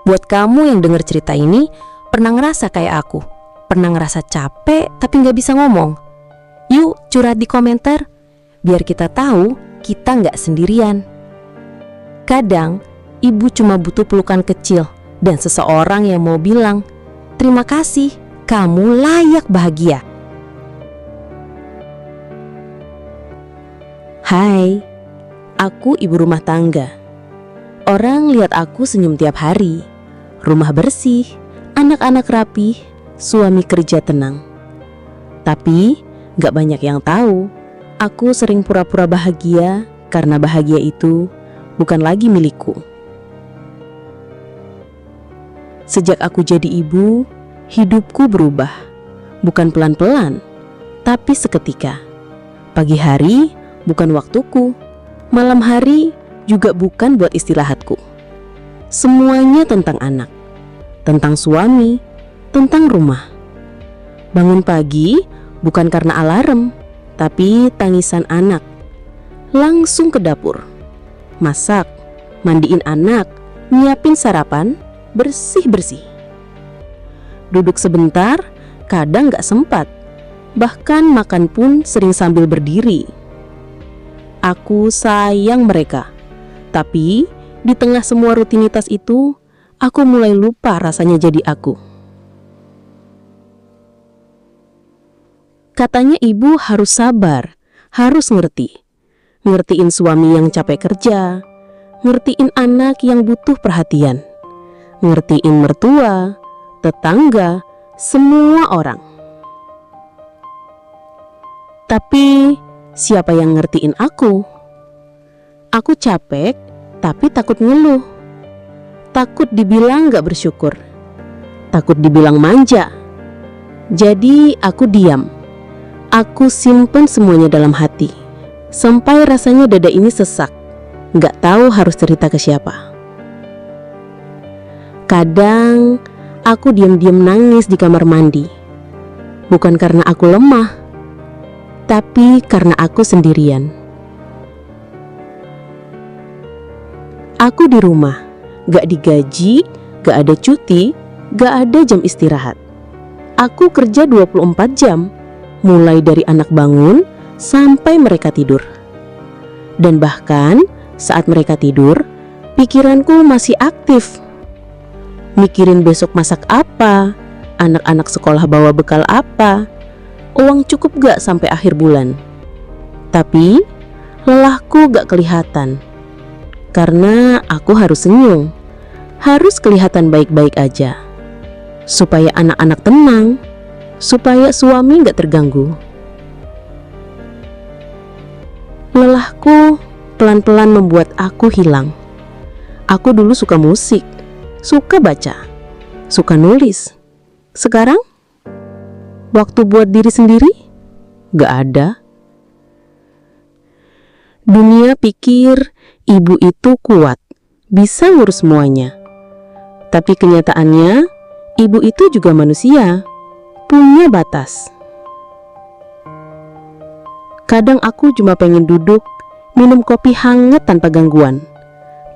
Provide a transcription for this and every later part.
Buat kamu yang denger cerita ini, pernah ngerasa kayak aku? Pernah ngerasa capek tapi gak bisa ngomong? Yuk curhat di komentar, biar kita tahu kita gak sendirian. Kadang, ibu cuma butuh pelukan kecil dan seseorang yang mau bilang, "Terima kasih, kamu layak bahagia." Hai, aku ibu rumah tangga. Orang lihat aku senyum tiap hari. Rumah bersih, anak-anak rapih, suami kerja tenang. Tapi gak banyak yang tahu, aku sering pura-pura bahagia karena bahagia itu bukan lagi milikku. Sejak aku jadi ibu, hidupku berubah. Bukan pelan-pelan, tapi seketika. Pagi hari bukan waktuku, malam hari juga bukan buat istirahatku. Semuanya tentang anak, tentang suami, tentang rumah. Bangun pagi bukan karena alarm, tapi tangisan anak. Langsung ke dapur, masak, mandiin anak, nyiapin sarapan, bersih-bersih. Duduk sebentar, kadang gak sempat. Bahkan makan pun sering sambil berdiri. Aku sayang mereka, tapi di tengah semua rutinitas itu, aku mulai lupa rasanya jadi aku. Katanya ibu harus sabar, harus ngerti. Ngertiin suami yang capek kerja, ngertiin anak yang butuh perhatian, ngertiin mertua, tetangga, semua orang. Tapi siapa yang ngertiin aku? Aku capek, tapi takut ngeluh. Takut dibilang gak bersyukur. Takut dibilang manja. Jadi aku diam. Aku simpen semuanya dalam hati. Sampai rasanya dada ini sesak. Gak tahu harus cerita ke siapa. Kadang aku diam-diam nangis di kamar mandi. Bukan karena aku lemah, tapi karena aku sendirian. Aku di rumah, gak digaji, gak ada cuti, gak ada jam istirahat. Aku kerja 24 jam, mulai dari anak bangun sampai mereka tidur. Dan bahkan saat mereka tidur, pikiranku masih aktif. Mikirin besok masak apa, anak-anak sekolah bawa bekal apa, uang cukup gak sampai akhir bulan. Tapi lelahku gak kelihatan. Karena aku harus senyum, harus kelihatan baik-baik aja, supaya anak-anak tenang, supaya suami gak terganggu. Lelahku pelan-pelan membuat aku hilang. Aku dulu suka musik, suka baca, suka nulis. Sekarang, waktu buat diri sendiri gak ada. Dunia pikir ibu itu kuat, bisa ngurus semuanya. Tapi kenyataannya, ibu itu juga manusia, punya batas. Kadang aku cuma pengen duduk, minum kopi hangat tanpa gangguan.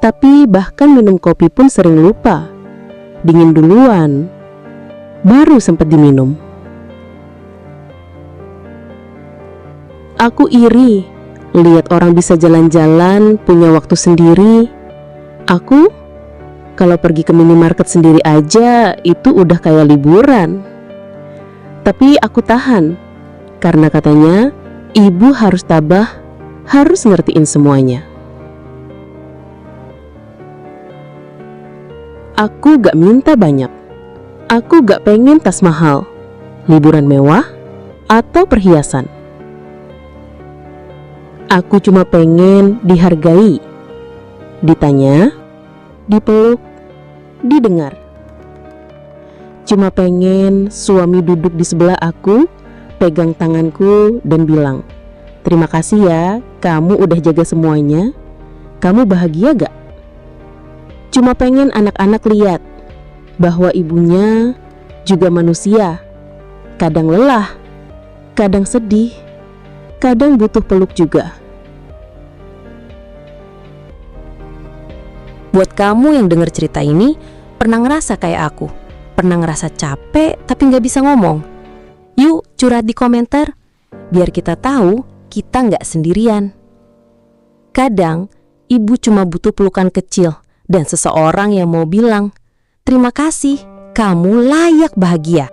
Tapi bahkan minum kopi pun sering lupa. Dingin duluan, baru sempat diminum. Aku iri lihat orang bisa jalan-jalan, punya waktu sendiri. Aku, kalau pergi ke minimarket sendiri aja, itu udah kayak liburan. Tapi aku tahan, karena katanya, ibu harus tabah, harus ngertiin semuanya. Aku gak minta banyak. Aku gak pengen tas mahal, liburan mewah, atau perhiasan. Aku cuma pengen dihargai, ditanya, dipeluk, didengar. Cuma pengen suami duduk di sebelah aku, pegang tanganku dan bilang, "Terima kasih ya, kamu udah jaga semuanya. Kamu bahagia gak?" Cuma pengen anak-anak lihat bahwa ibunya juga manusia. Kadang lelah, kadang sedih, kadang butuh peluk juga. Buat kamu yang dengar cerita ini, Pernah ngerasa kayak aku? Pernah ngerasa capek tapi nggak bisa ngomong? Yuk curhat di komentar, biar kita tahu kita nggak sendirian. Kadang, ibu cuma butuh pelukan kecil dan seseorang yang mau bilang, "Terima kasih, kamu layak bahagia."